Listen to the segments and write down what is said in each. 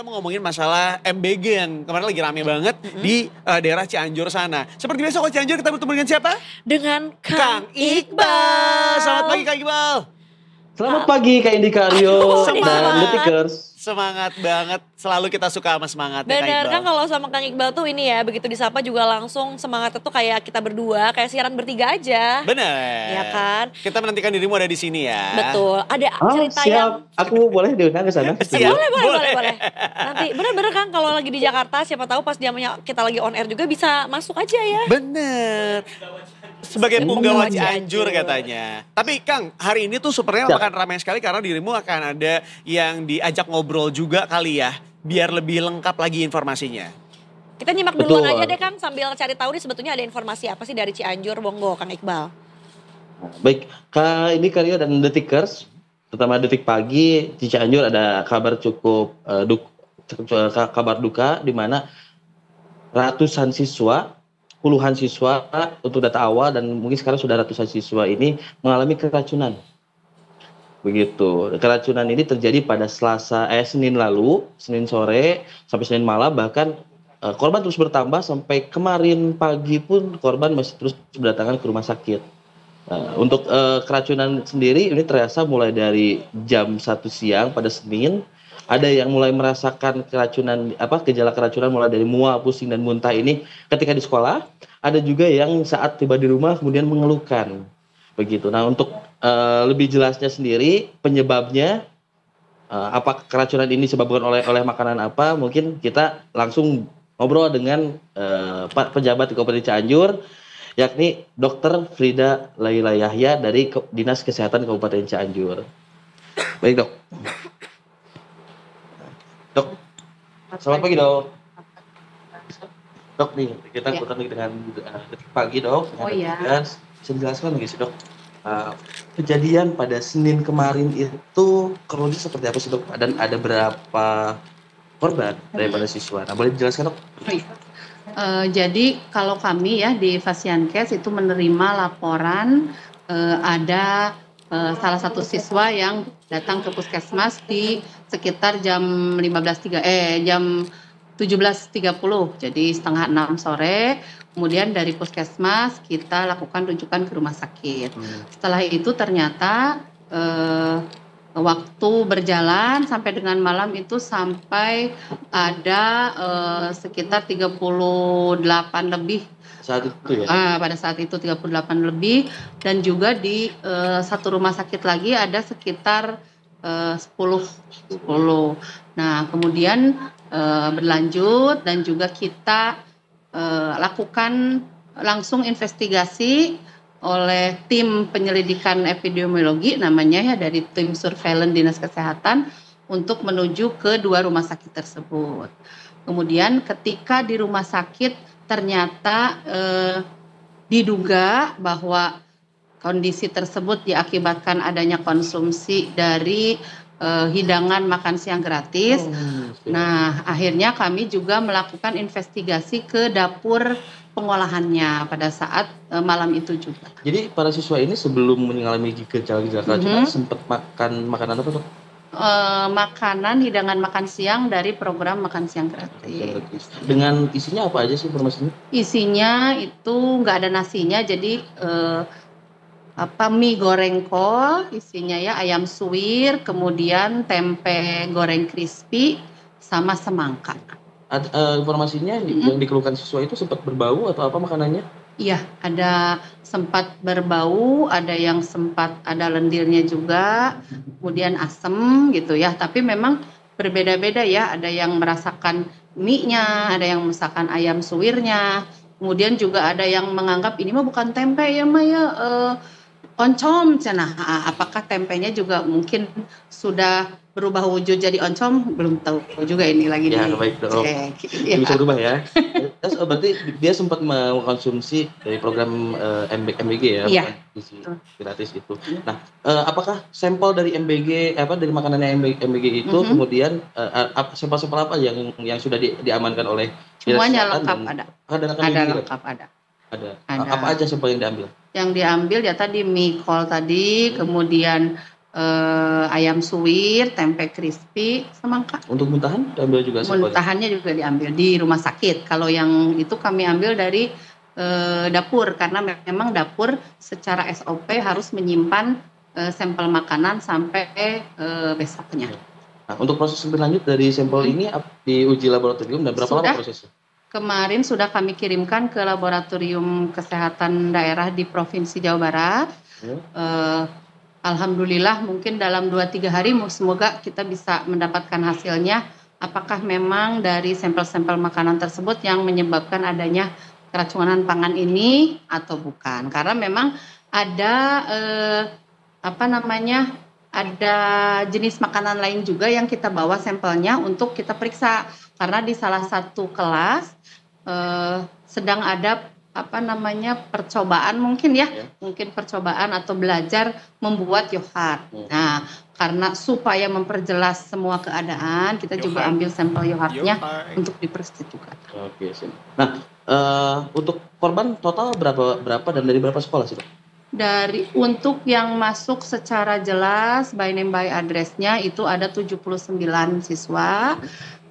mau ngomongin masalah MBG yang kemarin lagi rame banget di daerah Cianjur sana. Seperti biasa kalau Cianjur kita bertemu dengan siapa? Dengan Kang Iqbal. Selamat pagi Kang Iqbal. Selamat pagi Kak Indika Aryo dan Detikers. Semangat banget, selalu kita suka sama semangatnya Kang Iqbal. Bener kan kalau sama Kang Iqbal tuh ini ya, begitu disapa juga langsung semangatnya tuh kayak kita berdua, kayak siaran bertiga aja. Bener. Ya kan? Kita menantikan dirimu ada di sini ya. Betul, ada cerita siap. yang... Aku boleh diundang ke sana? Siap. Boleh. Nanti bener-bener kan kalau lagi di Jakarta, siapa tahu pas kita lagi on air juga bisa masuk aja ya. Bener. Sebagai penggawa Cianjur katanya. Tapi Kang, hari ini tuh sepertinya akan ramai sekali karena dirimu akan ada yang diajak ngobrol juga kali ya. Biar lebih lengkap lagi informasinya. Kita nyimak duluan aja deh Kang, sambil cari tahu nih sebetulnya ada informasi apa sih dari Cianjur, monggo Kang Iqbal. Baik, Kak Indika Aryo dan Detikers, terutama Detik Pagi, di Cianjur ada kabar cukup kabar duka di mana ratusan siswa, puluhan siswa untuk data awal dan mungkin sekarang sudah ratusan siswa ini mengalami keracunan. Begitu. Keracunan ini terjadi pada Senin lalu, Senin sore sampai Senin malam, bahkan korban terus bertambah sampai kemarin pagi pun korban masih terus berdatangan ke rumah sakit. Untuk keracunan sendiri ini terasa mulai dari jam 1 siang pada Senin. Ada yang mulai merasakan keracunan, gejala keracunan mulai dari mual, pusing dan muntah ini ketika di sekolah. Ada juga yang saat tiba di rumah kemudian mengeluhkan. Begitu. Nah, untuk lebih jelasnya sendiri penyebabnya apa keracunan ini disebabkan oleh makanan apa, mungkin kita langsung ngobrol dengan pejabat di Kabupaten Cianjur, yakni Dr. Frida Laila Yahya dari Dinas Kesehatan Kabupaten Cianjur. Baik, Dok. Dok, selamat pagi, Dok. Dok, nih kita ketemu dengan Detik Pagi, Dok. Bisa dijelaskan nggak sih, Dok? Kejadian pada Senin kemarin itu kronologi seperti apa sih, Dok? Dan ada berapa korban daripada siswa? Nah, boleh dijelaskan, Dok? Jadi kalau kami ya di Fasiankes itu menerima laporan ada salah satu siswa yang datang ke puskesmas di sekitar jam 17.30, jadi setengah 6 sore. Kemudian dari puskesmas kita lakukan rujukan ke rumah sakit. Setelah itu ternyata waktu berjalan sampai dengan malam itu sampai ada sekitar 38 lebih. Saat itu ya? Pada saat itu 38 lebih, dan juga di satu rumah sakit lagi ada sekitar 10. Nah, kemudian berlanjut dan juga kita lakukan langsung investigasi oleh tim penyelidikan epidemiologi namanya ya, dari tim surveillance Dinas Kesehatan untuk menuju ke 2 rumah sakit tersebut. Kemudian ketika di rumah sakit ternyata diduga bahwa kondisi tersebut diakibatkan adanya konsumsi dari hidangan makan siang gratis. Nah, akhirnya kami juga melakukan investigasi ke dapur pengolahannya pada saat malam itu juga. Jadi para siswa ini sebelum mengalami gejala-gejala keracunan sempat makan makanan apa, Dok? Makanan hidangan makan siang dari program makan siang gratis. Dengan isinya apa aja sih informasinya? Isinya itu nggak ada nasinya, jadi mie goreng kol, isinya ya ayam suwir, kemudian tempe goreng crispy sama semangka. Informasinya yang dikeluhkan siswa itu sempat berbau atau apa makanannya? Iya, ada sempat berbau, ada yang sempat ada lendirnya juga, kemudian asem gitu ya. Tapi memang berbeda-beda ya, ada yang merasakan mie-nya, ada yang merasakan ayam suwirnya, kemudian juga ada yang menganggap ini mah bukan tempe ya mah ya, oncom. Nah, apakah tempenya juga mungkin sudah berubah wujud jadi oncom? Belum tahu juga ini lagi baik, Dok. Bisa berubah ya. Terus berarti dia sempat mengkonsumsi dari program MBG ya, isi gratis itu. Nah, apakah sampel dari MBG dari makanannya MBG itu kemudian sampel-sampel apa yang sudah diamankan oleh semuanya lengkap ada. Ada lengkap ada. Apa aja sampel yang diambil? Yang diambil ya tadi mie kol tadi, kemudian ayam suwir, tempe crispy, semangka. Untuk muntahan diambil juga sampelnya? Muntahannya juga diambil di rumah sakit. Kalau yang itu kami ambil dari dapur karena memang dapur secara SOP harus menyimpan sampel makanan sampai besoknya. Nah, untuk proses lebih lanjut dari sampel ini diuji laboratorium dan berapa lama prosesnya? Kemarin sudah kami kirimkan ke Laboratorium Kesehatan Daerah di Provinsi Jawa Barat. Alhamdulillah mungkin dalam 2-3 hari semoga kita bisa mendapatkan hasilnya. Apakah memang dari sampel-sampel makanan tersebut yang menyebabkan adanya keracunan pangan ini atau bukan? Karena memang ada ada jenis makanan lain juga yang kita bawa sampelnya untuk kita periksa. Karena di salah satu kelas sedang ada percobaan mungkin percobaan atau belajar membuat yogurt. Nah, karena supaya memperjelas semua keadaan, kita juga ambil sampel yogurtnya untuk diperiksa juga. Oke, nah untuk korban total berapa dan dari berapa sekolah sih, Dok? Untuk yang masuk secara jelas by name by address-nya itu ada 79 siswa,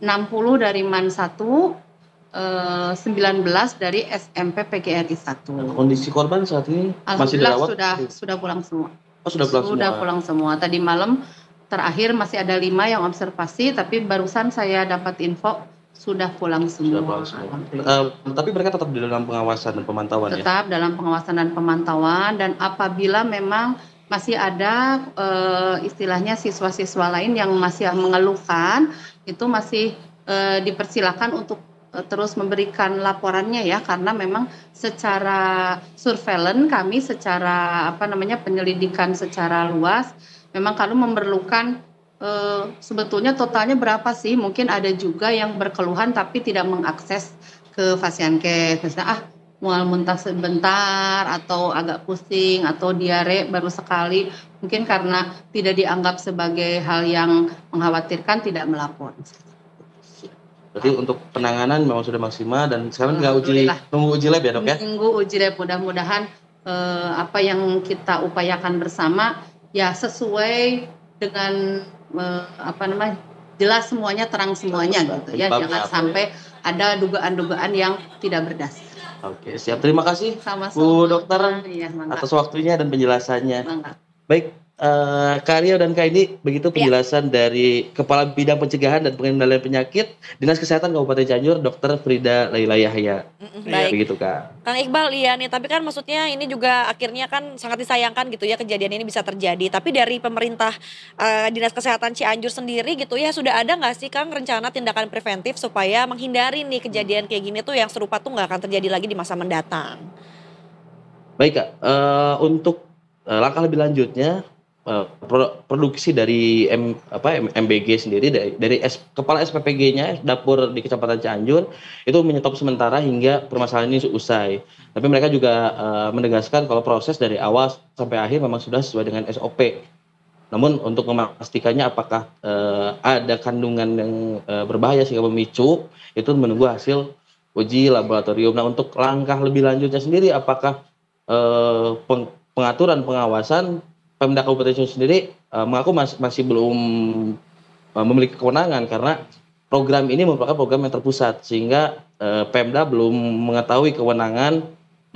60 dari MAN 1, 19 dari SMP PGRI 1. Kondisi korban saat ini masih dirawat? Sudah pulang semua. Oh, sudah pulang semua. Tadi malam terakhir masih ada 5 yang observasi, tapi barusan saya dapat info sudah pulang semua. Tapi mereka tetap di dalam pengawasan dan pemantauan Tetap dalam pengawasan dan pemantauan, dan apabila memang masih ada istilahnya siswa-siswa lain yang masih mengeluhkan, itu masih dipersilakan untuk terus memberikan laporannya ya, karena memang secara surveillance kami secara penyelidikan secara luas memang kalau memerlukan sebetulnya totalnya berapa sih, mungkin ada juga yang berkeluhan tapi tidak mengakses ke Fasiankes, misalnya mual muntah sebentar atau agak pusing atau diare baru sekali, mungkin karena tidak dianggap sebagai hal yang mengkhawatirkan tidak melapor. Berarti untuk penanganan memang sudah maksimal dan sekarang tinggal nunggu uji lab ya, Dok ya? Nunggu uji lab, mudah-mudahan apa yang kita upayakan bersama ya sesuai dengan jelas semuanya, terang semuanya gitu ya. Jangan sampai ada dugaan-dugaan yang tidak berdasar. Oke, siap. Terima kasih Sama-sama, Bu Dokter atas Mangga. waktunya dan penjelasannya. Mangga. Baik, Kak Rio dan Kak Indi, begitu penjelasan dari Kepala Bidang Pencegahan dan Pengendalian Penyakit Dinas Kesehatan Kabupaten Cianjur, Dr. Frida Laila Yahya. Baik. Begitu, Kak. Kang Iqbal, iya nih, tapi kan maksudnya ini juga akhirnya kan sangat disayangkan gitu ya kejadian ini bisa terjadi. Tapi dari pemerintah Dinas Kesehatan Cianjur sendiri gitu ya, sudah ada nggak sih Kang rencana tindakan preventif supaya menghindari nih kejadian kayak gini tuh yang serupa tuh nggak akan terjadi lagi di masa mendatang? Baik, Kak. Untuk langkah lebih lanjutnya, produksi dari MBG sendiri dari kepala SPPG-nya dapur di Kecamatan Cianjur itu menyetop sementara hingga permasalahan ini usai. Tapi mereka juga menegaskan kalau proses dari awal sampai akhir memang sudah sesuai dengan SOP. Namun untuk memastikannya apakah ada kandungan yang berbahaya sehingga memicu, itu menunggu hasil uji laboratorium. Nah, untuk langkah lebih lanjutnya sendiri apakah pengaturan pengawasan Pemda Kabupaten Cianjur sendiri mengaku masih belum memiliki kewenangan karena program ini merupakan program yang terpusat sehingga Pemda belum mengetahui kewenangan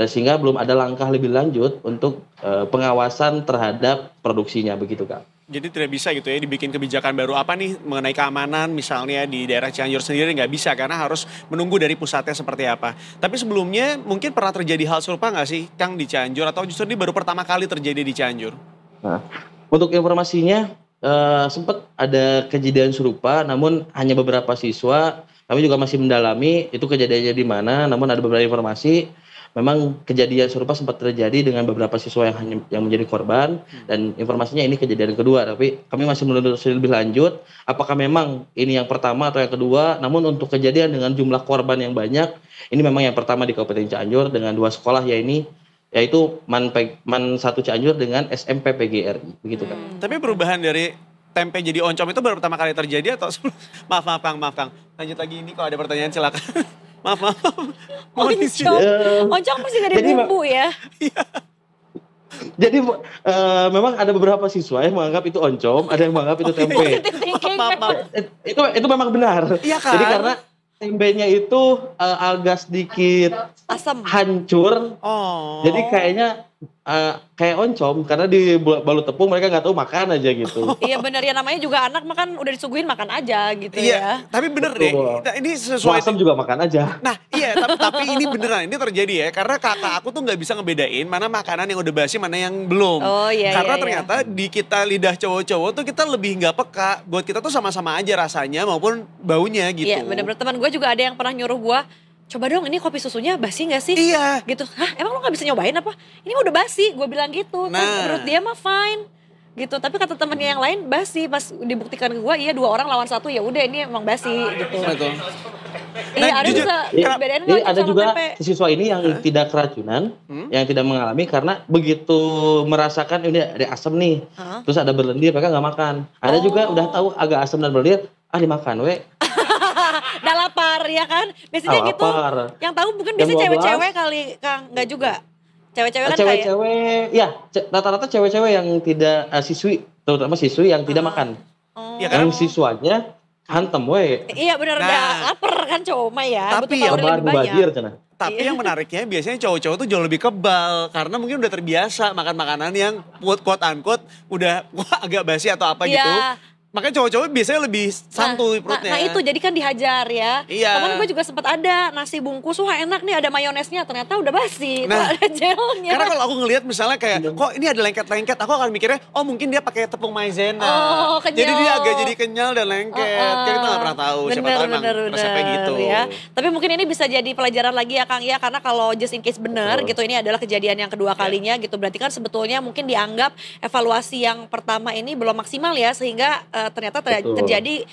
dan sehingga belum ada langkah lebih lanjut untuk pengawasan terhadap produksinya, begitu, Kak. Jadi tidak bisa gitu ya dibikin kebijakan baru apa nih mengenai keamanan misalnya di daerah Cianjur sendiri, nggak bisa karena harus menunggu dari pusatnya seperti apa. Tapi sebelumnya mungkin pernah terjadi hal serupa nggak sih Kang di Cianjur atau justru ini baru pertama kali terjadi di Cianjur? Nah, untuk informasinya sempat ada kejadian serupa, namun hanya beberapa siswa. Kami juga masih mendalami itu kejadiannya di mana. Namun ada beberapa informasi, memang kejadian serupa sempat terjadi dengan beberapa siswa yang menjadi korban. Dan informasinya ini kejadian kedua. Tapi kami masih menelusuri lebih lanjut, apakah memang ini yang pertama atau yang kedua. Namun untuk kejadian dengan jumlah korban yang banyak, ini memang yang pertama di Kabupaten Cianjur dengan 2 sekolah yaitu MAN 1 Cianjur dengan SMP PGRI, begitu, Kak. Tapi perubahan dari tempe jadi oncom itu baru pertama kali terjadi atau maaf Kang. Lanjut lagi ini kalau ada pertanyaan silakan. maaf. Oncom masih dari bumbu ya. Jadi memang ada beberapa siswa yang menganggap itu oncom, ada yang menganggap itu tempe. Positive thinking. Maaf. Itu memang benar. Iya kan? Jadi karena tembenya itu agak sedikit Asam. hancur. Oh. Jadi kayaknya kayak oncom karena di balut tepung mereka nggak tahu makan aja gitu. Iya bener ya, namanya juga anak makan udah disuguhin makan aja gitu Iya, ya. tapi bener deh. Betul. Ini sesuai. Asam juga makan aja. Nah iya, tapi ini beneran, ini terjadi ya. Karena kakak aku tuh nggak bisa ngebedain mana makanan yang udah basi, mana yang belum. Oh iya, Karena iya, ternyata di kita lidah cowok-cowok tuh kita lebih nggak peka. Buat kita tuh sama-sama aja rasanya maupun baunya gitu. Iya bener-bener, teman gue juga ada yang pernah nyuruh gue, coba dong ini kopi susunya basi gak sih? Iya. Gitu, hah emang lo gak bisa nyobain apa? Ini mah udah basi, gue bilang gitu. Kan Nah. menurut dia mah fine. Gitu, tapi kata temennya yang lain basi. Pas dibuktikan ke gue, iya 2 orang lawan 1, ya udah ini emang basi gitu. Betul. Iya Nah, ada jujur, bisa kenapa- bedain Jadi nggak ada sama juga tempe? siswa ini yang tidak keracunan, yang tidak mengalami karena begitu merasakan ini ada asam nih, Hah? terus ada berlendir mereka nggak makan. Ada juga udah tahu agak asam dan berlendir, dimakan we. Udah lapar ya kan? Biasanya Ah, gitu. lapar. Yang tahu mungkin Jam biasanya 12. cewek-cewek kali, Kang. Enggak juga. Cewek-cewek kan kayak Cewek-cewek, ya rata-rata cewek-cewek yang tidak siswi, terutama siswi yang tidak makan. oh. Ya, karena- Yang siswanya hantem we. Iya benar Nah. udah lapar kan cowok mah ya. Tapi Butuh ya, kalori Kabar lebih banyak. mubazir cenah. Tapi Iya. yang menariknya biasanya cowok-cowok tuh jauh lebih kebal. Karena mungkin udah terbiasa makan makanan yang quote unquote udah wah, agak basi atau apa Iya. gitu. Makanya cowok-cowok biasanya lebih santuy perutnya. Nah itu jadi kan dihajar ya. Iya. Kemarin gue juga sempat ada nasi bungkus, wah enak nih ada mayonesnya, ternyata udah basi. Nah, Kok ada gelnya. Karena kalau aku ngelihat misalnya kayak, kok ini ada lengket-lengket, aku akan mikirnya, oh mungkin dia pakai tepung maizena. Oh, kenyal. Jadi dia agak jadi kenyal dan lengket. Kan kita nggak pernah tahu, siapa tahu emang resepnya gitu. ya. Tapi mungkin ini bisa jadi pelajaran lagi ya Kang ya, karena kalau just in case benar Betul. gitu, ini adalah kejadian yang kedua kalinya gitu. Berarti kan sebetulnya mungkin dianggap evaluasi yang pertama ini belum maksimal ya, sehingga ternyata Betul. terjadi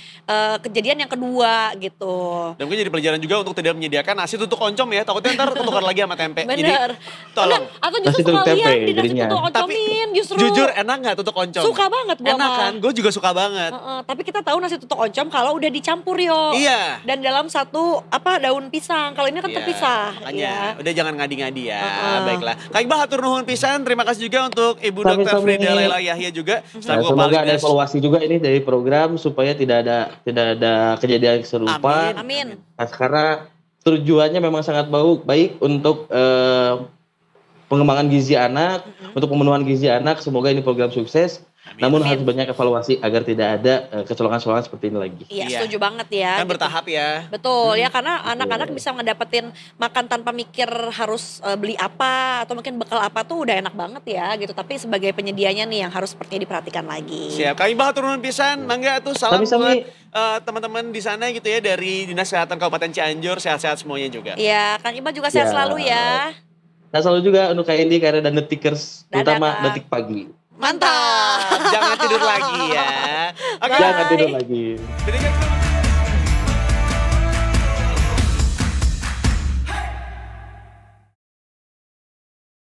kejadian yang kedua gitu. Dan mungkin jadi pelajaran juga untuk tidak menyediakan nasi tutuk oncom ya, takutnya ntar ketukar lagi sama tempe. Jadi Bener. tolong. Enggak, atau Nasi justru tutuk sekalian tempe di nasi jadinya. tutuk Tapi oncomin justru. jujur enak nggak tutuk oncom? Suka banget gua Enak mah. kan? Gue juga suka banget. Tapi kita tahu nasi tutuk oncom kalau udah dicampur yo. Iya. Dan dalam satu daun pisang. Kalau ini kan Iya, terpisah. Makanya, Iya. udah jangan ngadi-ngadi ya. Heeh. Baiklah. Kak Iqbal hatur nuhun pisan. Terima kasih juga untuk Ibu Dr. Sami-sami. Frida Laila Yahya juga. Nah, semoga ada evaluasi juga ini dari program supaya tidak ada kejadian serupa. Amin. Nah, karena tujuannya memang sangat baik untuk pengembangan gizi anak, untuk pemenuhan gizi anak. Semoga ini program sukses. Namun harus banyak evaluasi agar tidak ada kecolongan-kecolongan seperti ini lagi. Iya, Iya. setuju banget ya. Kan bertahap ya. Betul ya, karena anak-anak bisa ngedapetin makan tanpa mikir harus beli apa atau mungkin bekal apa tuh udah enak banget ya gitu. Tapi sebagai penyedianya nih yang harus sepertinya diperhatikan lagi. Siap. Kak Iqbal hatur nuhun pisan. Mangga tuh salam Sami-sami. buat teman-teman di sana gitu ya dari Dinas Kesehatan Kabupaten Cianjur. Sehat-sehat semuanya juga. Iya, Kang Iqbal juga sehat Ya. selalu ya. Nah, selalu juga untuk KND, karena dan detikers, Dadah, terutama Kak. detik pagi. Mantap. Jangan tidur lagi ya. Oke. Jangan tidur lagi. Demikian